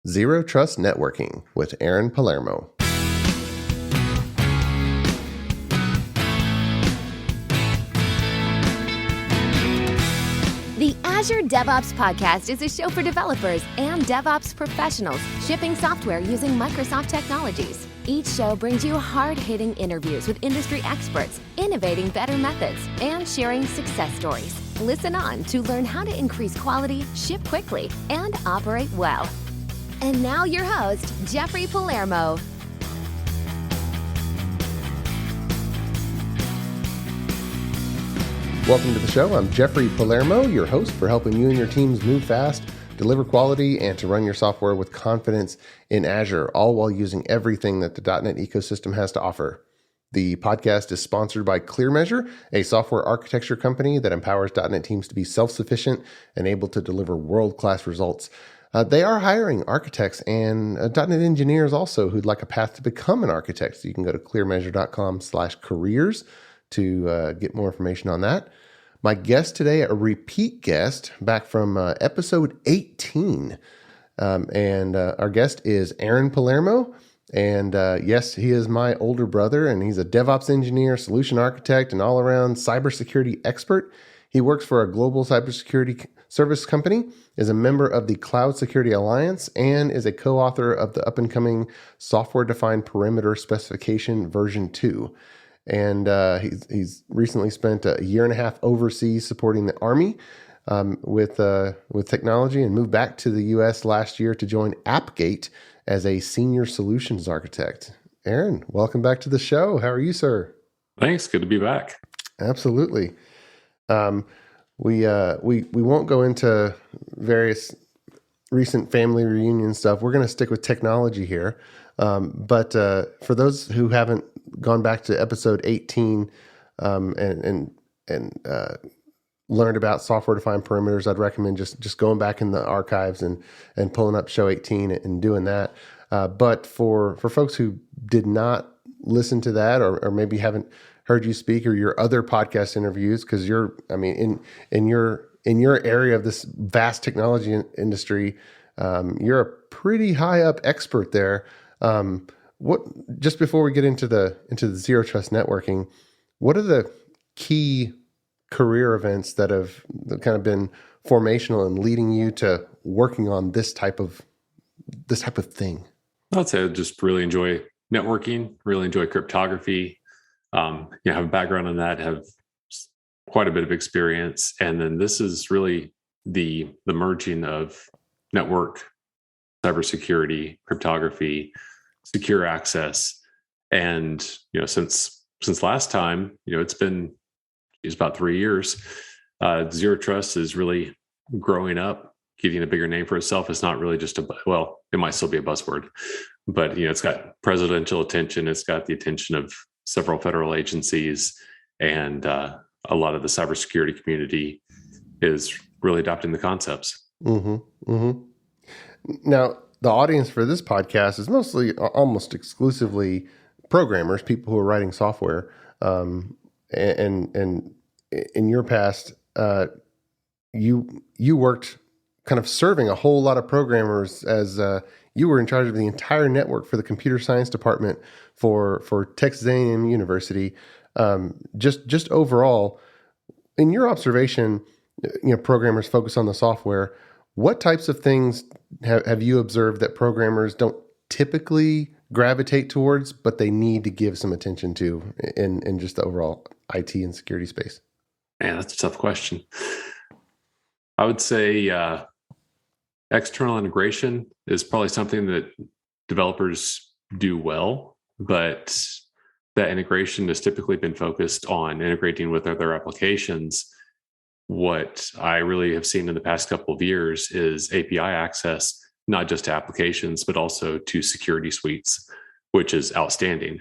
Zero Trust Networking with Aaron Palermo. The Azure DevOps Podcast is a show for developers and DevOps professionals shipping software using Microsoft technologies. Each show brings you hard-hitting interviews with industry experts, innovating better methods, and sharing success stories. Listen on to learn how to increase quality, ship quickly, and operate well. And now your host, Jeffrey Palermo. Welcome to the show. I'm Jeffrey Palermo, your host for helping you and your teams move fast, deliver quality, and to run your software with confidence in Azure, all while using everything that the .NET ecosystem has to offer. The podcast is sponsored by ClearMeasure, a software architecture company that empowers .NET teams to be self-sufficient and able to deliver world-class results. They are hiring architects and .NET engineers also who'd like a path to become an architect. So you can go to clearmeasure.com/careers to get more information on that. My guest today, a repeat guest back from episode 18. And our guest is Aaron Palermo. And yes, he is my older brother, and he's a DevOps engineer, solution architect, and all-around cybersecurity expert. He works for a global cybersecurity service company, is a member of the Cloud Security Alliance, and is a co-author of the up-and-coming Software Defined Perimeter Specification version 2. And he's recently spent a year and a half overseas supporting the Army with technology, and moved back to the U.S. last year to join Appgate as a senior solutions architect. Aaron, welcome back to the show. How are you, sir? Thanks. Good to be back. Absolutely. We won't go into various recent family reunion stuff. We're going to stick with technology here. But for those who haven't gone back to episode 18 and learned about software defined perimeters, I'd recommend just going back in the archives and pulling up show 18 and doing that. But for folks who did not listen to that, or maybe haven't heard you speak, or your other podcast interviews, because in your area of this vast technology industry, you're a pretty high up expert there. Just before we get into the zero trust networking, what are the key career events that have kind of been formational and leading you to working on this type of thing? I'd say I just really enjoy networking, really enjoy cryptography. Have a background in that, have quite a bit of experience. And then this is really the merging of network, cybersecurity, cryptography, secure access. And, since last time, it's about 3 years. Zero Trust is really growing up, getting a bigger name for itself. It's not really just it might still be a buzzword, but it's got presidential attention. It's got the attention of several federal agencies, and a lot of the cybersecurity community is really adopting the concepts. Mm-hmm. Mm-hmm. Now, the audience for this podcast is mostly, almost exclusively programmers, people who are writing software. And in your past, you worked kind of serving a whole lot of programmers as you were in charge of the entire network for the computer science department for Texas A&M University. Just overall, in your observation, programmers focus on the software. What types of things have you observed that programmers don't typically gravitate towards, but they need to give some attention to in just the overall IT and security space? Man, that's a tough question. I would say external integration is probably something that developers do well, but that integration has typically been focused on integrating with other applications. What I really have seen in the past couple of years is API access, not just to applications, but also to security suites, which is outstanding.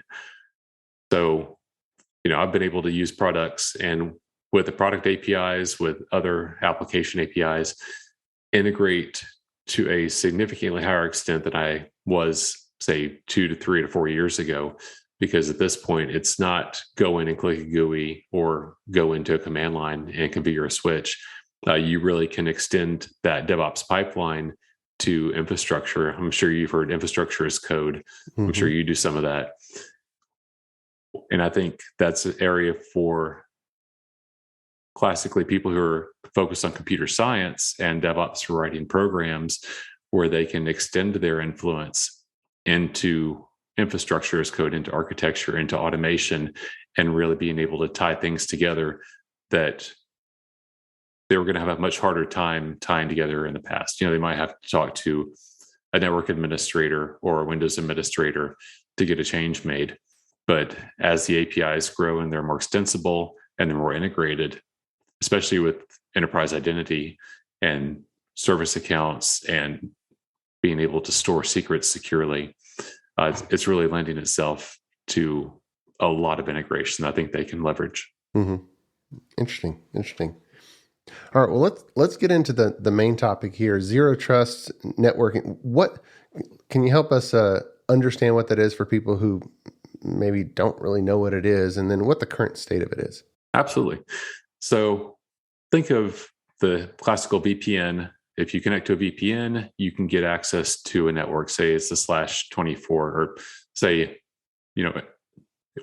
So, I've been able to use products, and with the product APIs, with other application APIs, integrate to a significantly higher extent than I was, say, 2 to 3 to 4 years ago. Because at this point, it's not go in and click a GUI or go into a command line and configure a switch. You really can extend that DevOps pipeline to infrastructure. I'm sure you've heard infrastructure as code. Mm-hmm. I'm sure you do some of that. And I think that's an area for classically people who are focused on computer science and DevOps for writing programs, where they can extend their influence into infrastructure as code, into architecture, into automation, and really being able to tie things together that they were going to have a much harder time tying together in the past. They might have to talk to a network administrator or a Windows administrator to get a change made. But as the APIs grow and they're more extensible and they're more integrated, especially with enterprise identity and service accounts and being able to store secrets securely, it's really lending itself to a lot of integration that I think they can leverage. Mm-hmm. Interesting. All right. Well, let's get into the main topic here: zero trust networking. What can you help us understand what that is for people who maybe don't really know what it is, and then what the current state of it is? Absolutely. So think of the classical VPN. If you connect to a VPN, you can get access to a network. Say it's a /24, or say,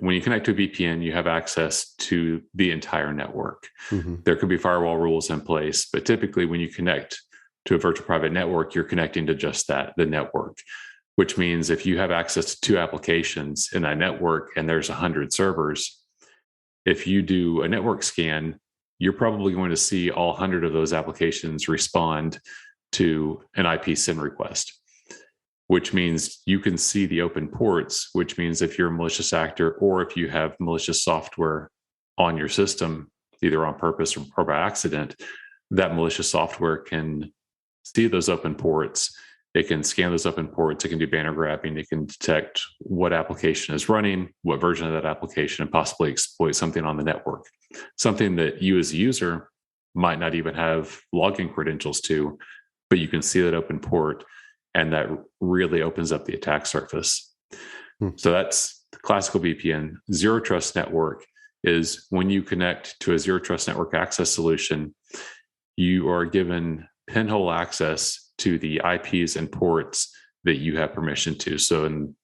when you connect to a VPN, you have access to the entire network. Mm-hmm. There could be firewall rules in place, but typically when you connect to a virtual private network, you're connecting to just that, the network, which means if you have access to 2 applications in that network and there's 100 servers, if you do a network scan, you're probably going to see all 100 of those applications respond to an IP SYN request, which means you can see the open ports, which means if you're a malicious actor or if you have malicious software on your system, either on purpose or by accident, that malicious software can see those open ports. It can scan those open ports. It can do banner grabbing. It can detect what application is running, what version of that application, and possibly exploit something on the network, something that you as a user might not even have login credentials to, but you can see that open port, and that really opens up the attack surface. So that's the classical VPN. Zero trust network is when you connect to a zero trust network access solution, you are given pinhole access to the IPs and ports that you have permission to. So in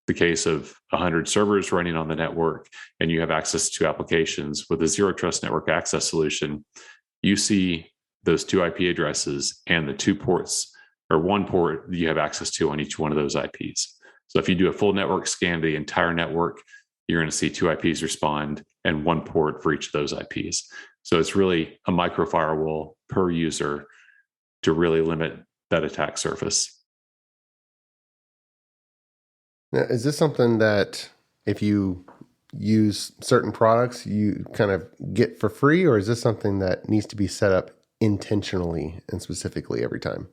the case of 100 servers running on the network and you have access to applications with a zero trust network access solution, you see those 2 IP addresses and the 2 ports or 1 port that you have access to on each one of those IPs. So if you do a full network scan of the entire network, you're going to see 2 IPs respond and 1 port for each of those IPs. So it's really a micro firewall per user to really limit that attack surface. Now, is this something that if you use certain products, you kind of get for free, or is this something that needs to be set up intentionally and specifically every time?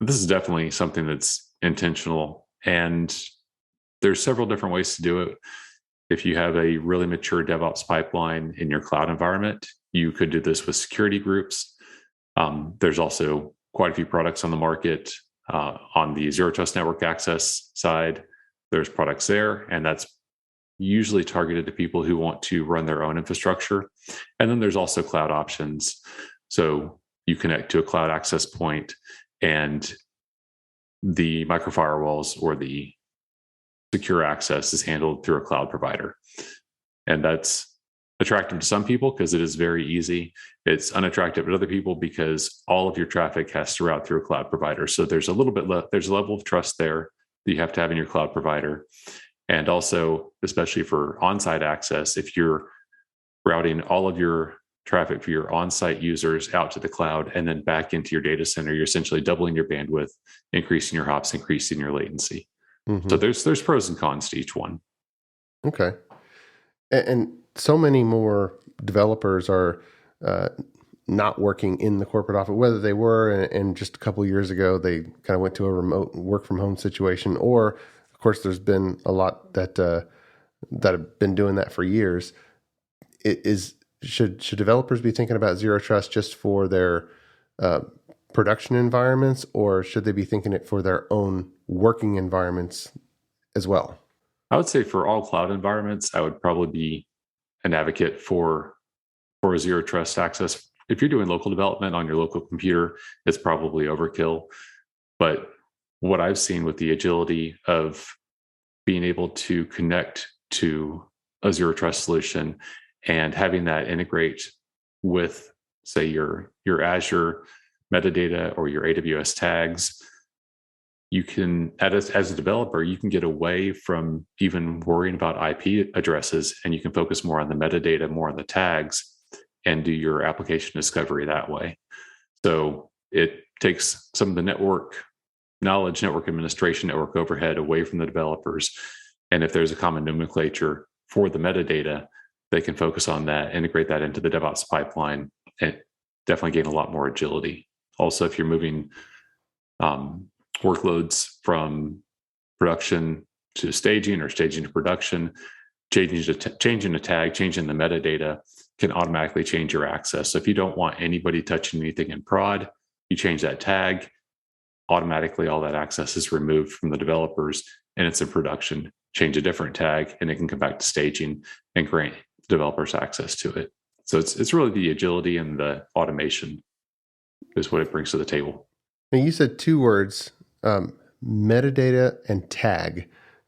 This is definitely something that's intentional, and there's several different ways to do it. If you have a really mature DevOps pipeline in your cloud environment, you could do this with security groups. There's also quite a few products on the market on the zero trust network access side. There's products there, and that's usually targeted to people who want to run their own infrastructure. And then there's also cloud options. So you connect to a cloud access point, and the micro firewalls or the secure access is handled through a cloud provider. And that's attractive to some people because it is very easy. It's unattractive to other people because all of your traffic has to route through a cloud provider. So there's a little bit there's a level of trust there that you have to have in your cloud provider. And also, especially for on-site access, if you're routing all of your traffic for your on-site users out to the cloud and then back into your data center, you're essentially doubling your bandwidth, increasing your hops, increasing your latency. Mm-hmm. So there's pros and cons to each one. Okay. And so many more developers are not working in the corporate office, whether they were and just a couple of years ago, they kind of went to a remote work from home situation, or of course, there's been a lot that have been doing that for years. Should developers be thinking about zero trust just for their production environments, or should they be thinking it for their own working environments as well? I would say for all cloud environments, I would probably be an advocate for a zero trust access. If you're doing local development on your local computer, it's probably overkill. But what I've seen with the agility of being able to connect to a zero trust solution and having that integrate with, say, your Azure metadata or your AWS tags, you can, as a developer, you can get away from even worrying about IP addresses, and you can focus more on the metadata, more on the tags, and do your application discovery that way. So it takes some of the network knowledge, network administration, network overhead away from the developers. And if there's a common nomenclature for the metadata, they can focus on that, integrate that into the DevOps pipeline, and definitely gain a lot more agility. Also, if you're moving workloads from production to staging or staging to production, changing a tag, changing the metadata can automatically change your access. So if you don't want anybody touching anything in prod, you change that tag, automatically all that access is removed from the developers and it's in production. Change a different tag and it can come back to staging and grant developers access to it. So it's really the agility and the automation is what it brings to the table. Now you said two words, metadata and tag.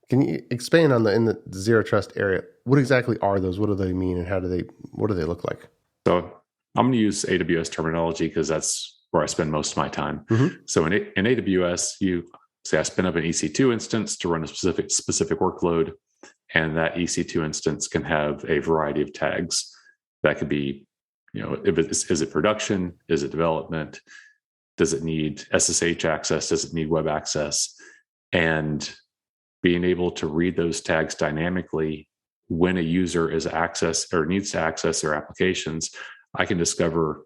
Can you expand on in the zero trust area? What exactly are those? What do they mean, and what do they look like? So I'm going to use AWS terminology because that's where I spend most of my time. Mm-hmm. So in AWS, you say I spin up an EC2 instance to run a specific workload, and that EC2 instance can have a variety of tags. That could be, is it production? Is it development? Does it need SSH access? Does it need web access? And being able to read those tags dynamically when a user is needs to access their applications, I can discover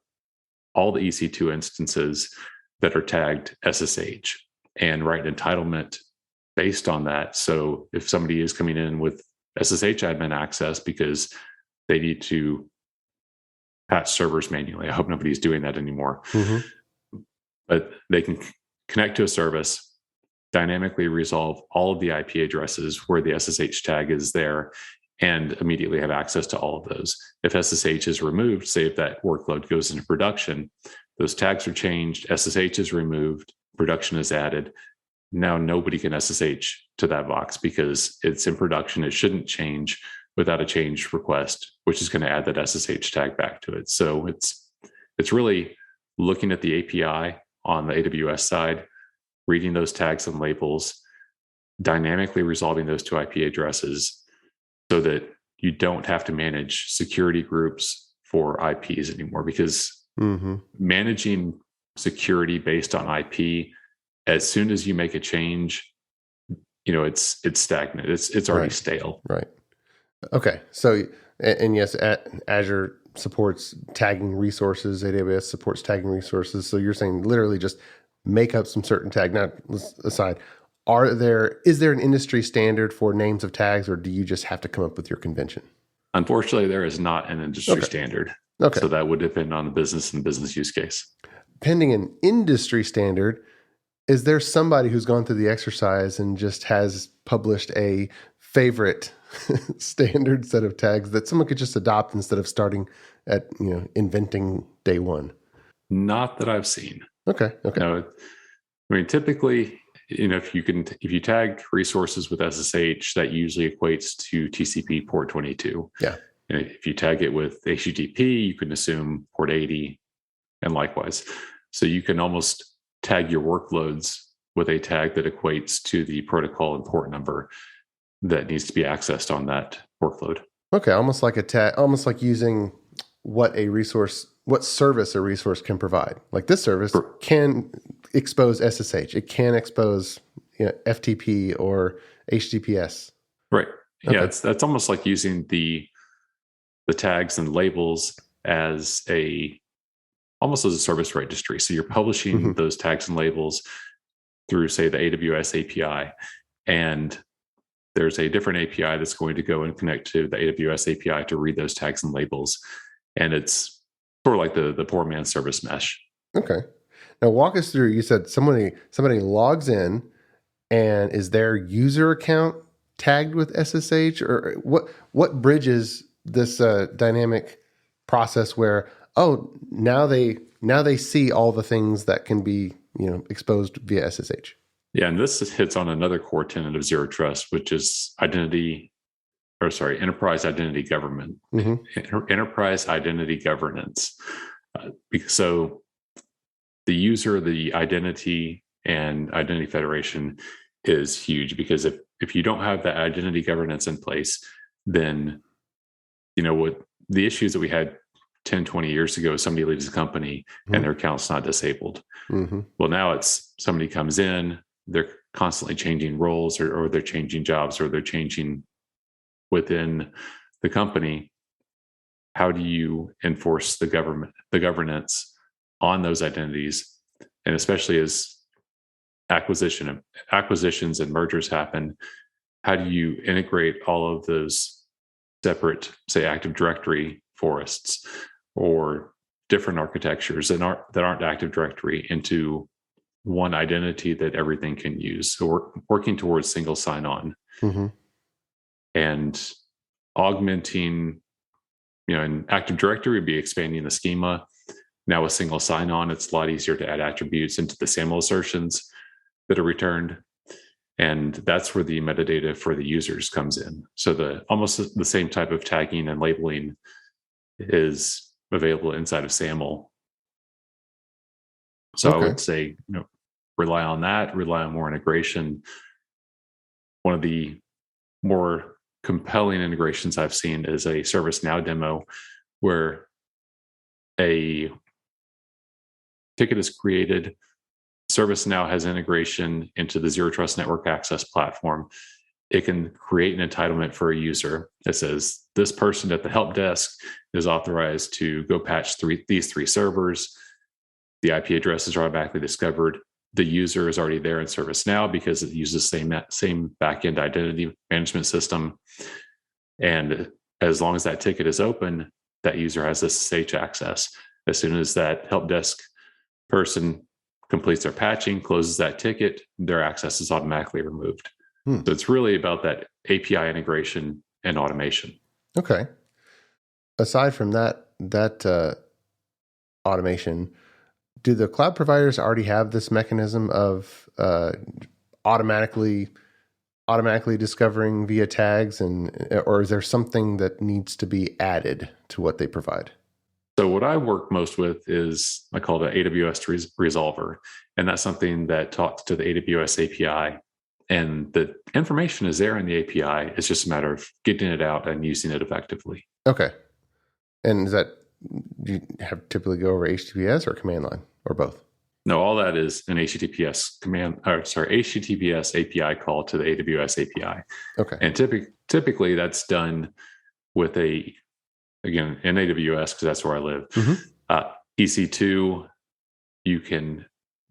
all the EC2 instances that are tagged SSH and write an entitlement based on that. So if somebody is coming in with SSH admin access because they need to patch servers manually, I hope nobody's doing that anymore. Mm-hmm. But they can connect to a service, dynamically resolve all of the IP addresses where the SSH tag is there, and immediately have access to all of those. If SSH is removed, say if that workload goes into production, those tags are changed, SSH is removed, production is added. Now nobody can SSH to that box because it's in production. It shouldn't change without a change request, which is going to add that SSH tag back to it. So it's really looking at the API on the AWS side, reading those tags and labels, dynamically resolving those two IP addresses so that you don't have to manage security groups for IPs anymore, because managing security based on IP, as soon as you make a change, it's stagnant. It's already stale. Right. Okay. So, and yes, Azure supports tagging resources. AWS supports tagging resources. So you're saying literally just make up some certain tag. Now, aside, is there an industry standard for names of tags, or do you just have to come up with your convention? Unfortunately, there is not an industry standard. Okay. So that would depend on the business and business use case. Pending an industry standard, is there somebody who's gone through the exercise and just has published a favorite standard set of tags that someone could just adopt instead of starting at, inventing day one? Not that I've seen. Okay. No, I mean, typically, if you tag resources with SSH, that usually equates to TCP port 22. Yeah. And if you tag it with HTTP, you can assume port 80, and likewise. So you can almost tag your workloads with a tag that equates to the protocol and port number that needs to be accessed on that workload. Okay, almost like a tag, almost like using what service a resource can provide. Like this service can expose SSH. It can expose FTP or HTTPS. Right. Okay. Yeah, that's almost like using the tags and labels as almost as a service registry. So you're publishing those tags and labels through, say, the AWS API, and there's a different API that's going to go and connect to the AWS API to read those tags and labels. And it's sort of like the poor man's service mesh. Okay. Now walk us through, you said somebody logs in, and is their user account tagged with SSH, or what bridges this dynamic process where, now they see all the things that can be, exposed via SSH? Yeah, and this hits on another core tenet of zero trust, which is enterprise identity government, enterprise identity governance. So the user, the identity, and identity federation is huge, because if you don't have that identity governance in place, then what the issues that we had 10, 20 years ago, somebody leaves the company and their account's not disabled. Well, now it's somebody comes in, they're constantly changing roles, or they're changing jobs, or they're changing within the company. How do you enforce the governance on those identities? And especially as acquisitions and mergers happen, how do you integrate all of those separate, say, Active Directory forests or different architectures that aren't Active Directory into one identity that everything can use? So we're working towards single sign-on and augmenting, in Active Directory would be expanding the schema. Now with single sign-on, it's a lot easier to add attributes into the SAML assertions that are returned. And that's where the metadata for the users comes in. So almost the same type of tagging and labeling is available inside of SAML. So I would say, rely on that, rely on more integration. One of the more compelling integrations I've seen is a ServiceNow demo where a ticket is created. ServiceNow has integration into the Zero Trust Network Access platform. It can create an entitlement for a user that says this person at the help desk is authorized to go patch these three servers. The IP address is automatically discovered. The user is already there in ServiceNow because it uses the same backend identity management system. And as long as that ticket is open, that user has SSH access. As soon as that help desk person completes their patching, closes that ticket, their access is automatically removed. So it's really about that API integration and automation. Okay. Aside from that automation, do the cloud providers already have this mechanism of automatically discovering via tags, or is there something that needs to be added to what they provide? So what I work most with is, I call it an AWS resolver. And that's something that talks to the AWS API. And the information is there in the API. It's just a matter of getting it out and using it effectively. Okay. And do you have typically go over HTTPS or command line, or both? No, all that is an HTTPS API call to the AWS API. Okay. And typically that's done with in AWS, because that's where I live. EC2, you can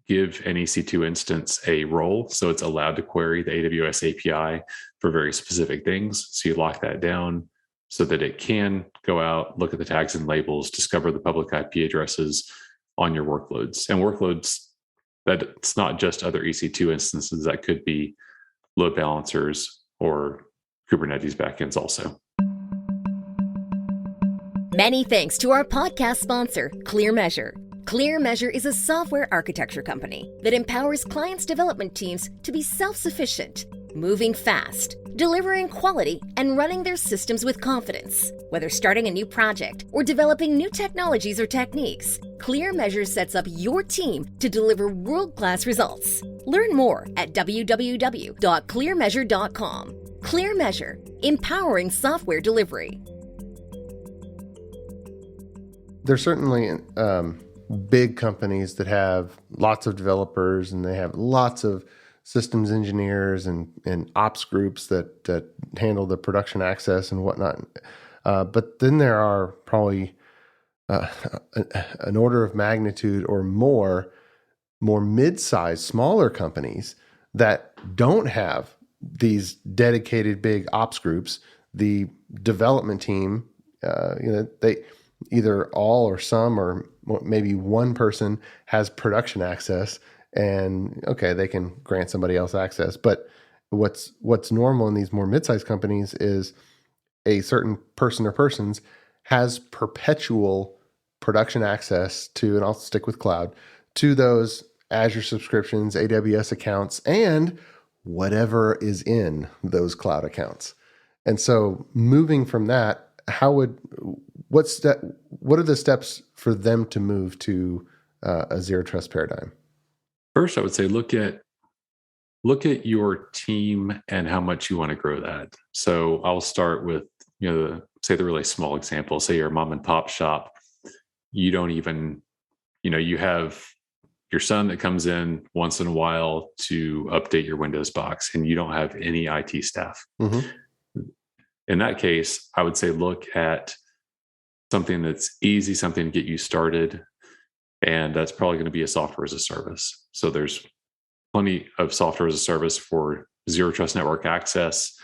give an EC2 instance a role, so it's allowed to query the AWS API for very specific things. So you lock that down so that it can go out, look at the tags and labels, discover the public IP addresses on your workloads. And workloads, that it's not just other EC2 instances, that could be load balancers or Kubernetes backends also. Many thanks to our podcast sponsor, ClearMeasure. ClearMeasure is a software architecture company that empowers clients' development teams to be self-sufficient, moving fast, delivering quality, and running their systems with confidence. Whether starting a new project or developing new technologies or techniques, ClearMeasure sets up your team to deliver world-class results. Learn more at www.clearmeasure.com. ClearMeasure, empowering software delivery. There's certainly big companies that have lots of developers, and they have lots of systems engineers and ops groups that handle the production access and whatnot. But then there are probably an order of magnitude or more mid-sized, smaller companies that don't have these dedicated big ops groups. The development team, they either all or some or maybe one person has production access, and okay, they can grant somebody else access. But what's normal in these more mid-sized companies is a certain person or persons has perpetual production access to, and I'll stick with cloud, to those Azure subscriptions, AWS accounts, and whatever is in those cloud accounts. And so moving from that, what are the steps for them to move to a zero trust paradigm? First, I would say look at your team and how much you want to grow that. So I'll start with, say the really small example. Say you're a mom and pop shop. You don't even, you have your son that comes in once in a while to update your Windows box, and you don't have any IT staff. Mm-hmm. In that case, I would say look at something that's easy, something to get you started. And that's probably going to be a software as a service. So there's plenty of software as a service for zero trust network access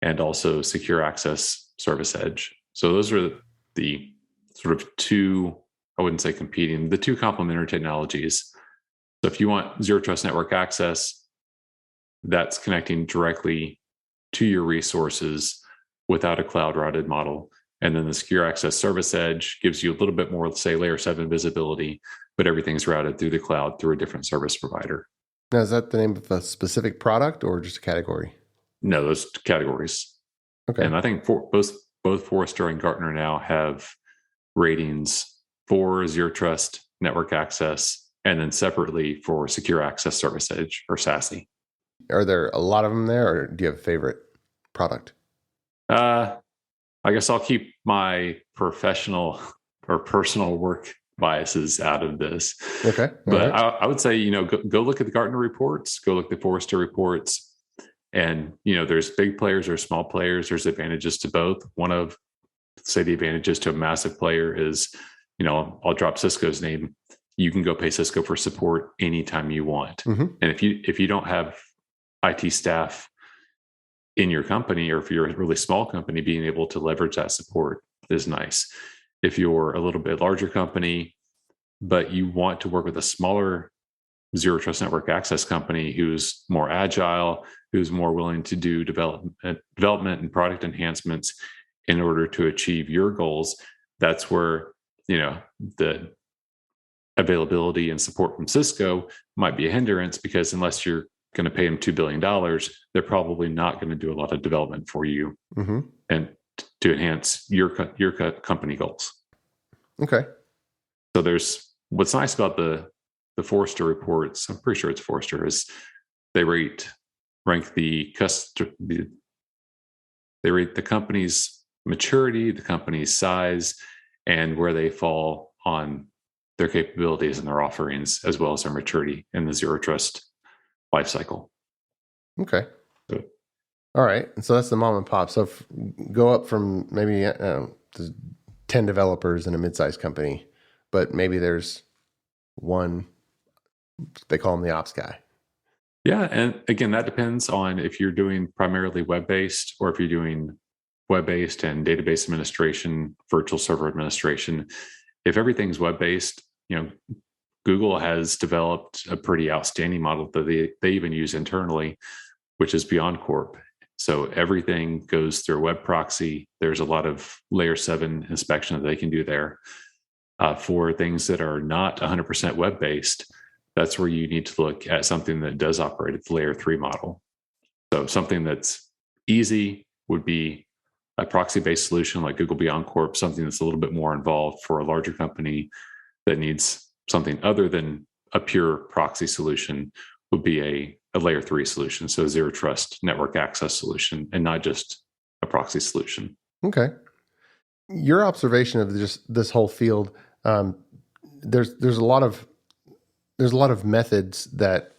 and also secure access service edge. So those are the sort of two, I wouldn't say competing, the two complementary technologies. So if you want zero trust network access, that's connecting directly to your resources without a cloud routed model. And then the secure access service edge gives you a little bit more, say, layer 7 visibility, but everything's routed through the cloud through a different service provider. Now, is that the name of a specific product or just a category? No, those categories. Okay. And I think both Forrester and Gartner now have ratings for zero trust network access and then separately for secure access service edge or SASE. Are there a lot of them there, or do you have a favorite product? I guess I'll keep my professional or personal work biases out of this. Okay. But right. I would say, go look at the Gartner reports, go look at the Forrester reports. And, there's big players or small players. There's advantages to both. One of, say, the advantages to a massive player is, I'll drop Cisco's name. You can go pay Cisco for support anytime you want. Mm-hmm. And if you don't have IT staff in your company, or if you're a really small company, being able to leverage that support is nice. If you're a little bit larger company, but you want to work with a smaller zero trust network access company who's more agile, who's more willing to do development and product enhancements in order to achieve your goals, that's where, the availability and support from Cisco might be a hindrance, because unless you're going to pay them $2 billion, they're probably not going to do a lot of development for you and to enhance your company goals. Okay. So there's what's nice about the Forrester reports. I'm pretty sure it's Forrester, is they rank the company's maturity, the company's size, and where they fall on their capabilities and their offerings, as well as their maturity in the zero trust lifecycle. Okay. So, all right. And so that's the mom and pop. So go up from maybe 10 developers in a mid-sized company, but maybe there's one, they call him the ops guy. Yeah. And again, that depends on if you're doing primarily web-based or if you're doing web-based and database administration, virtual server administration. If everything's web-based, Google has developed a pretty outstanding model that they even use internally, which is Beyond Corp. So everything goes through a web proxy. There's a lot of layer 7 inspection that they can do there. For things that are not 100% web-based, that's where you need to look at something that does operate at the layer 3 model. So something that's easy would be a proxy-based solution like Google Beyond Corp, something that's a little bit more involved for a larger company that needs something other than a pure proxy solution would be a layer 3 solution. So zero trust network access solution, and not just a proxy solution. Okay. Your observation of just this whole field, there's a lot of methods that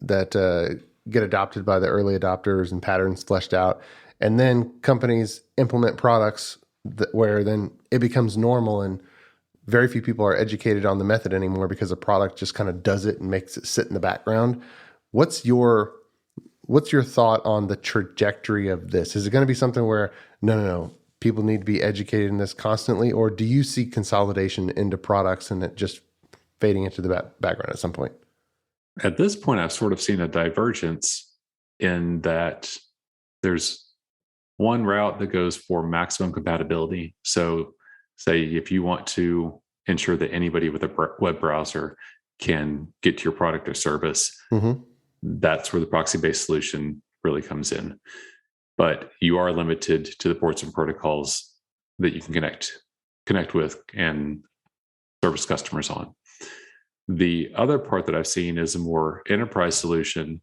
get adopted by the early adopters and patterns fleshed out. And then companies implement products where then it becomes normal, and very few people are educated on the method anymore because a product just kind of does it and makes it sit in the background. What's your thought on the trajectory of this? Is it going to be something where no, people need to be educated in this constantly, or do you see consolidation into products and it just fading into the background at some point? At this point, I've sort of seen a divergence in that there's one route that goes for maximum compatibility. So say if you want to ensure that anybody with a web browser can get to your product or service. Mm-hmm. That's where the proxy-based solution really comes in. But you are limited to the ports and protocols that you can connect with and service customers on. The other part that I've seen is a more enterprise solution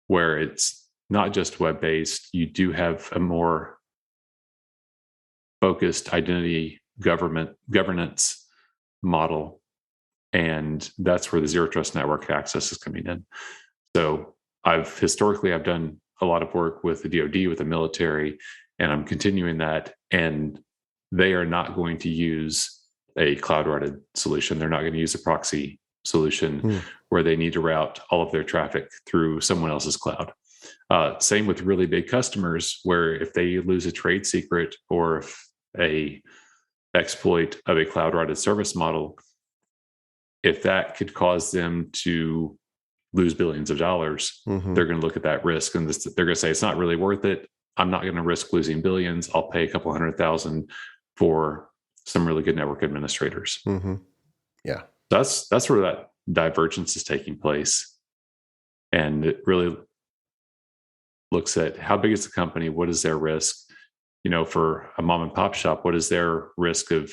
where it's not just web-based. You do have a more focused identity governance model. And that's where the zero trust network access is coming in. So I've done a lot of work with the DoD, with the military, and I'm continuing that. And they are not going to use a cloud-routed solution. They're not going to use a proxy solution where they need to route all of their traffic through someone else's cloud. Same with really big customers, where if they lose a trade secret or if a exploit of a cloud-routed service model, if that could cause them to lose billions of dollars, they're going to look at that risk and they're going to say, it's not really worth it. I'm not going to risk losing billions. I'll pay a couple $100,000 for some really good network administrators. Yeah. That's where that divergence is taking place. And it really looks at how big is the company? What is their risk? For a mom and pop shop, what is their risk of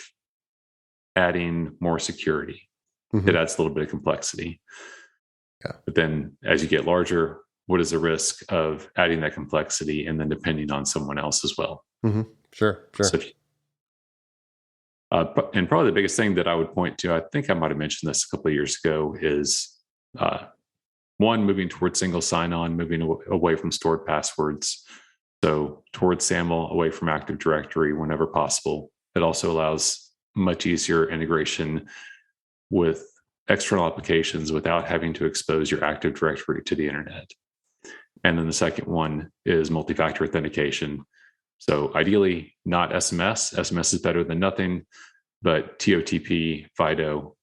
adding more security? It adds a little bit of complexity. Yeah. But then as you get larger, what is the risk of adding that complexity and then depending on someone else as well? Sure. So and probably the biggest thing that I would point to, I think I might have mentioned this a couple of years ago, is one, moving towards single sign-on, moving away from stored passwords. So towards SAML, away from Active Directory whenever possible. It also allows much easier integration with external applications without having to expose your Active Directory to the internet. And then the second one is multi-factor authentication. So ideally, not SMS. SMS is better than nothing, but TOTP, FIDO,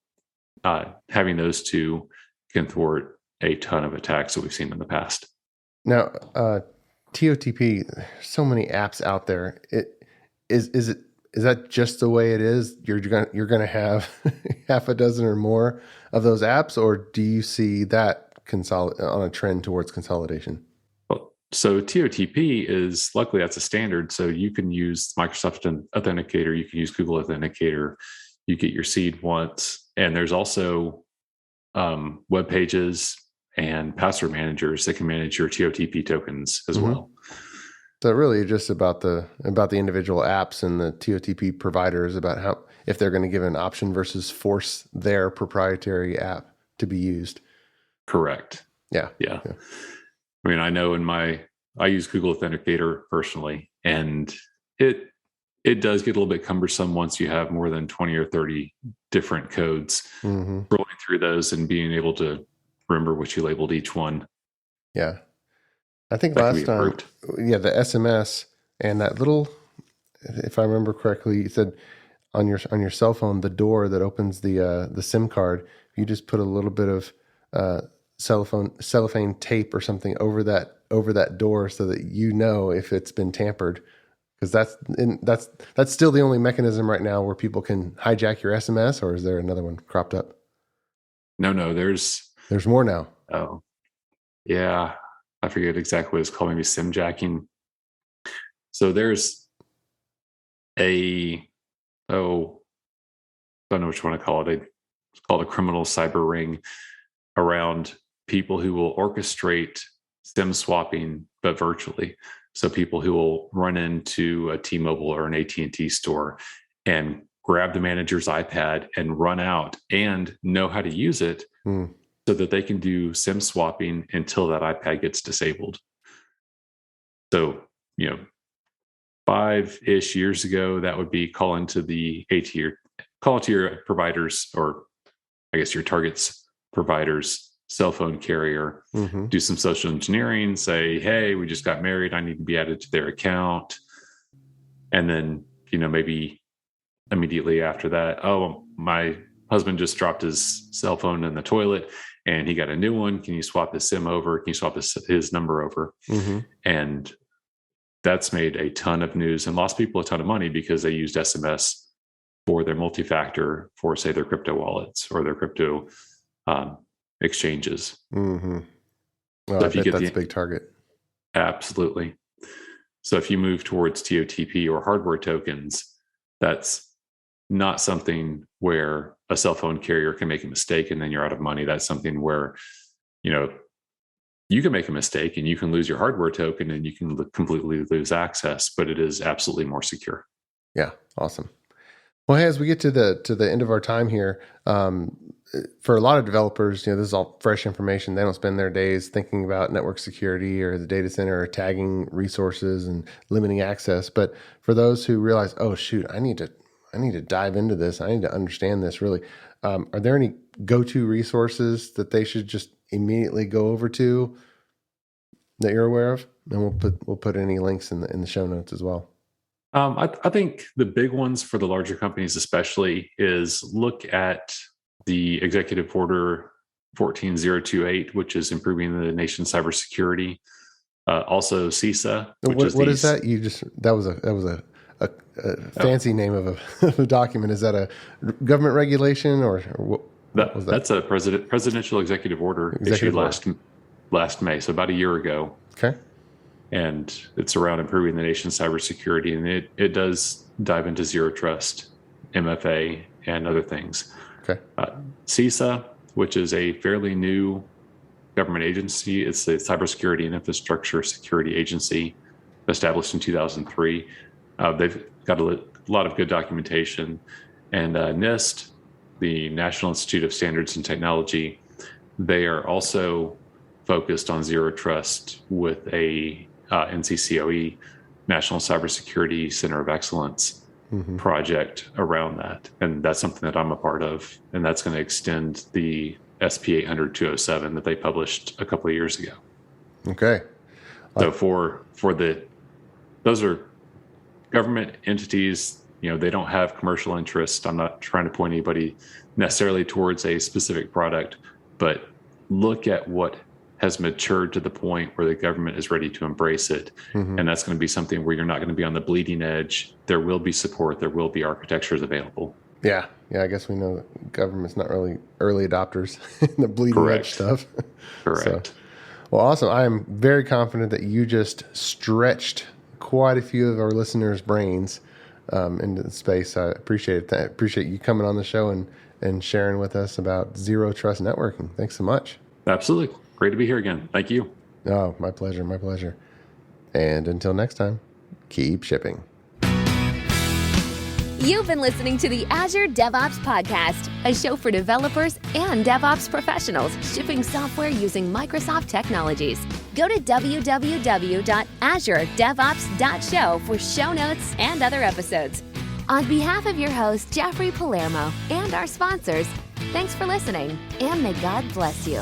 having those two can thwart a ton of attacks that we've seen in the past. Now, TOTP, so many apps out there. Is that just the way it is? You're gonna have half a dozen or more of those apps, or do you see that on a trend towards consolidation? So TOTP is, luckily that's a standard. So you can use Microsoft Authenticator, you can use Google Authenticator, you get your seed once. And there's also web pages and password managers that can manage your TOTP tokens as well. So really just about the individual apps and the TOTP providers, about how, if they're going to give an option versus force their proprietary app to be used. Correct. Yeah. I mean, I know I use Google Authenticator personally, and it does get a little bit cumbersome once you have more than 20 or 30 different codes, rolling through those and being able to remember what you labeled each one. Yeah. I think last time, the SMS and that little, if I remember correctly, you said on your cell phone, the door that opens the SIM card, you just put a little bit of cellophane tape or something over that door so that if it's been tampered, because that's still the only mechanism right now where people can hijack your SMS, or is there another one cropped up? No, there's more now. Oh, yeah. I forget exactly what it's called, maybe SIM jacking. So there's I don't know what you want to call it. It's called a criminal cyber ring around people who will orchestrate SIM swapping, but virtually. So people who will run into a T-Mobile or an AT&T store and grab the manager's iPad and run out and know how to use it so that they can do SIM swapping until that iPad gets disabled. So, 5-ish years ago, that would be call into your providers, or I guess your target's provider's cell phone carrier, do some social engineering, say, hey, we just got married, I need to be added to their account. And then, maybe immediately after that, oh, my husband just dropped his cell phone in the toilet and he got a new one. Can you swap his SIM over? Can you swap his number over? And that's made a ton of news and lost people a ton of money because they used SMS for their multi-factor for, say, their crypto wallets or their crypto exchanges. Mm-hmm. Well, So I if you bet get that's a big target. Absolutely. So if you move towards TOTP or hardware tokens, that's not something where a cell phone carrier can make a mistake and then you're out of money. That's something where, you can make a mistake and you can lose your hardware token and you can completely lose access, but it is absolutely more secure. Yeah, awesome. Well, hey, as we get to the end of our time here, for a lot of developers, this is all fresh information. They don't spend their days thinking about network security or the data center or tagging resources and limiting access. But for those who realize, oh shoot, I need to dive into this. I need to understand this really. Are there any go-to resources that they should just immediately go over to that you're aware of? And we'll put any links in the show notes as well. I think the big ones for the larger companies especially is look at the Executive Order 14028, which is improving the nation's cybersecurity. Also CISA, which what is that? That was a fancy name of a document. Is that a government regulation or what was that? That's a presidential executive order issued last May, so about a year ago. Okay. And it's around improving the nation's cybersecurity, and it does dive into zero trust, MFA, and other things. Okay. CISA, which is a fairly new government agency, it's the Cybersecurity and Infrastructure Security Agency, established in 2003. They've got a lot of good documentation. And NIST, the National Institute of Standards and Technology, they are also focused on zero trust with a NCCOE, National Cybersecurity Center of Excellence project around that. And that's something that I'm a part of. And that's going to extend the SP 800-207 that they published a couple of years ago. Okay. So those are government entities, they don't have commercial interest. I'm not trying to point anybody necessarily towards a specific product, but look at what has matured to the point where the government is ready to embrace it. And that's going to be something where you're not going to be on the bleeding edge. There will be support. There will be architectures available. Yeah. I guess we know that government's not really early adopters in the bleeding edge stuff. Correct. Well, awesome. I am very confident that you just stretched quite a few of our listeners' brains into the space. I appreciate it. I appreciate you coming on the show and sharing with us about zero trust networking. Thanks so much. Absolutely. Great to be here again. Thank you. Oh, my pleasure. My pleasure. And until next time, keep shipping. You've been listening to the Azure DevOps Podcast, a show for developers and DevOps professionals shipping software using Microsoft technologies. Go to www.azuredevops.show for show notes and other episodes. On behalf of your host, Jeffrey Palermo, and our sponsors, thanks for listening, and may God bless you.